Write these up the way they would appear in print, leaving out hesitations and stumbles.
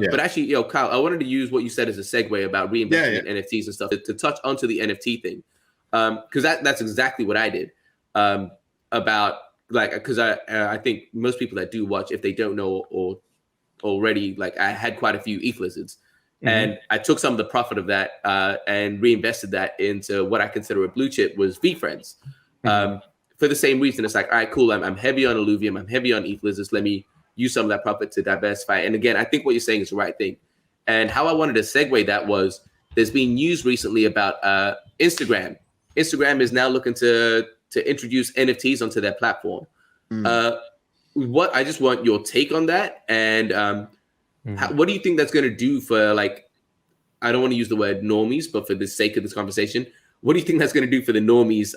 But actually, Kyle, I wanted to use what you said as a segue about reinvesting in NFTs and stuff to touch onto the NFT thing, because that's exactly what I did. Because I think most people that do watch, if they don't know or already, like I had quite a few ETH lizards, and I took some of the profit of that and reinvested that into what I consider a blue chip was VFriends. For the same reason, it's like, all right, cool. I'm heavy on ILLUVIUM. I'm heavy on ETH lizards. Let me use some of that profit to diversify. And again, I think what you're saying is the right thing. And how I wanted to segue that was there's been news recently about Instagram. Instagram is now looking to introduce NFTs onto their platform. I just want your take on that. And what do you think that's going to do for, like, I don't want to use the word normies, but for the sake of this conversation, what do you think that's going to do for the normies?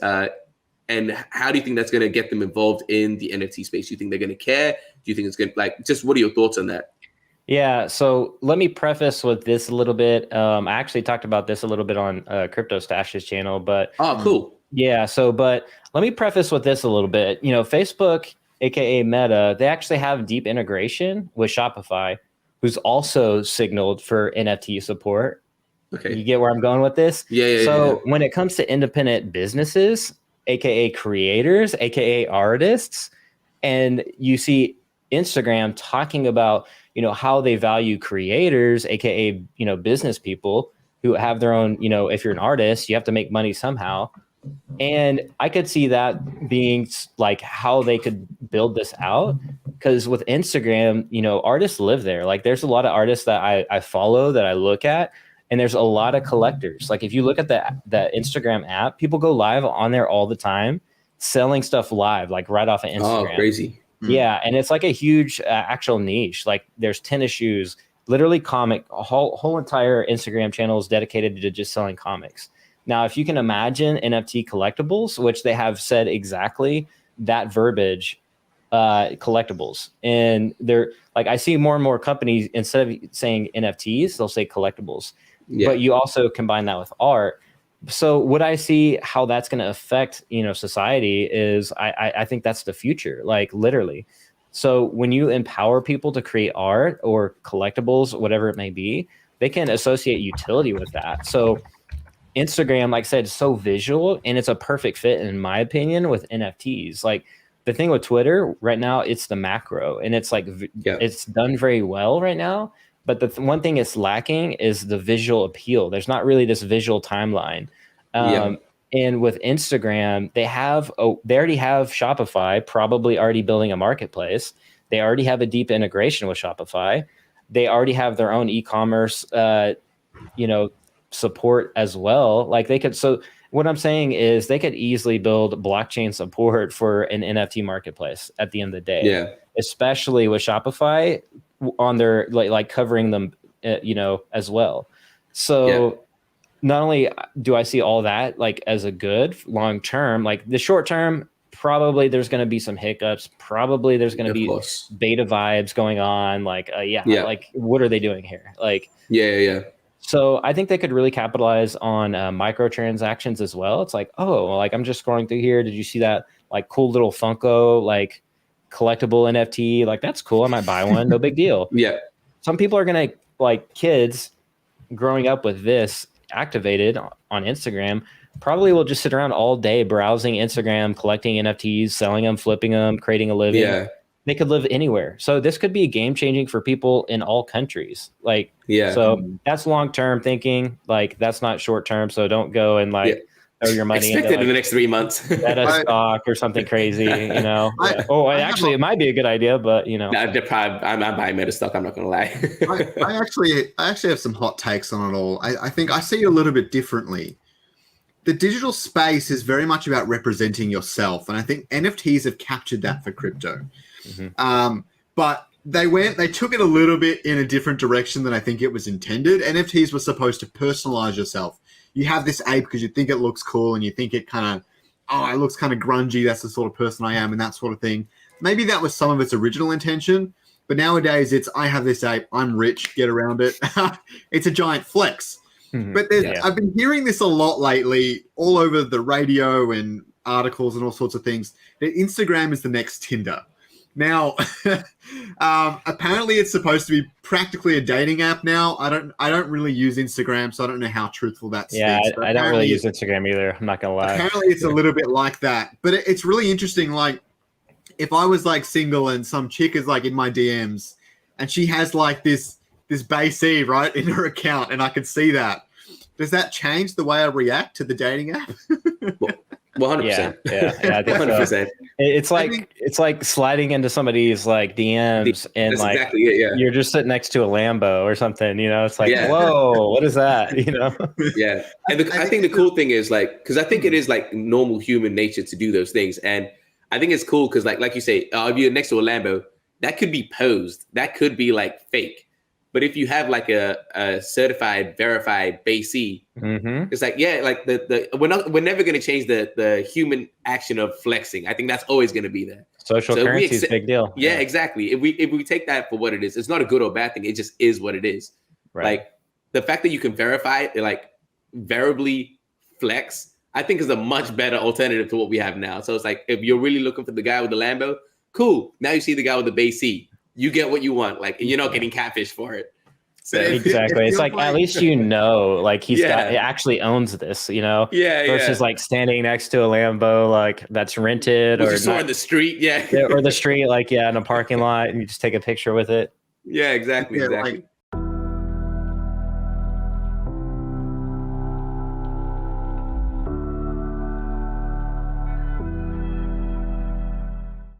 And how do you think that's going to get them involved in the NFT space? Do you think they're going to care? Do you think it's going to, like, just what are your thoughts on that? Yeah, so let me preface with this a little bit. I actually talked about this a little bit on Crypto Stash's channel, but cool. Yeah, but let me preface with this a little bit. Facebook, aka Meta, they actually have deep integration with Shopify, who's also signaled for NFT support. Okay, you get where I'm going with this? Yeah. When it comes to independent businesses, aka creators, aka artists, and you see Instagram talking about how they value creators, aka business people who have their own, if you're an artist, you have to make money somehow. And I could see that being like how they could build this out, because with Instagram, artists live there. Like there's a lot of artists that I follow, that I look at, and there's a lot of collectors. Like if you look at the Instagram app, people go live on there all the time, selling stuff live, like right off of Instagram. Oh, crazy. Yeah, and it's like a huge actual niche. Like there's tennis shoes, literally a whole entire Instagram channel is dedicated to just selling comics. Now, if you can imagine NFT collectibles, which they have said exactly that verbiage, collectibles, and they're like, I see more and more companies, instead of saying NFTs, they'll say collectibles. But you also combine that with art. So what I see how that's going to affect, society is I think that's the future, like literally. So when you empower people to create art or collectibles, whatever it may be, they can associate utility with that. So Instagram, like I said, is so visual, and it's a perfect fit, in my opinion, with NFTs. Like the thing with Twitter right now, it's the macro, and it's like it's done very well right now. But the one thing it's lacking is the visual appeal. There's not really this visual timeline. And with Instagram, they already have Shopify, probably already building a marketplace. They already have a deep integration with Shopify. They already have their own e-commerce, support as well. Like they could. So what I'm saying is they could easily build blockchain support for an NFT marketplace at the end of the day. Yeah. Especially with Shopify on their like covering them, as well. So not only do I see all that like as a good long term, like the short term, probably there's going to be some hiccups. Probably there's going to be beta vibes going on. Like, like what are they doing here? Like, So I think they could really capitalize on microtransactions as well. It's like, like I'm just scrolling through here. Did you see that like cool little Funko, like collectible NFT? Like that's cool. I might buy one. No big deal. Some people are going to, like kids growing up with this activated on Instagram, probably will just sit around all day browsing Instagram, collecting NFTs, selling them, flipping them, creating a living. They could live anywhere. So this could be game changing for people in all countries. Like, so that's long term thinking. Like that's not short term. So don't go and like throw your money into in the next 3 months at a stock or something crazy. It might be a good idea, but I'm buying Meta stock. I'm not gonna lie. I actually have some hot takes on it all. I think I see it a little bit differently. The digital space is very much about representing yourself, and I think NFTs have captured that for crypto. But they took it a little bit in a different direction than I think it was intended. NFTs were supposed to personalize yourself. You have this ape because you think it looks cool and you think it kind of, it looks kind of grungy. That's the sort of person I am and that sort of thing. Maybe that was some of its original intention, but nowadays it's, I have this ape, I'm rich, get around it. It's a giant flex. But I've been hearing this a lot lately, all over the radio and articles and all sorts of things, that Instagram is the next Tinder. Now, apparently it's supposed to be practically a dating app now. I don't really use Instagram, so I don't know how truthful that Yeah, speaks. I don't really use Instagram either. I'm not gonna lie. Apparently it's a little bit like that, but it's really interesting. Like, if I was like single and some chick is like in my DMs and she has like this base E, right, in her account, and I can see that, does that change the way I react to the dating app? 100%. Yeah, I think 100%. So. It's like sliding into somebody's like DMs and that's like exactly it, yeah. You're just sitting next to a Lambo or something, you know. It's like, whoa, what is that? You know? Yeah, and I think the cool thing is like, because I think it is like normal human nature to do those things, and I think it's cool because like you say, if you're next to a Lambo, that could be posed, that could be like fake. But if you have like a certified, verified base E, it's like, yeah, like we're never going to change the human action of flexing. I think that's always going to be there. Social currency is a big deal. Yeah, exactly. If we take that for what it is, it's not a good or bad thing. It just is what it is. Right. Like the fact that you can verify it, like variably flex, I think is a much better alternative to what we have now. So it's like, if you're really looking for the guy with the Lambo, cool. Now you see the guy with the base E. You get what you want, like, and you're not getting catfish for it. So exactly, it's like at least you know, like he actually owns this, you know. Versus like standing next to a Lambo like that's rented or on the street, or the street, like in a parking lot, and you just take a picture with it. Yeah, exactly. Like,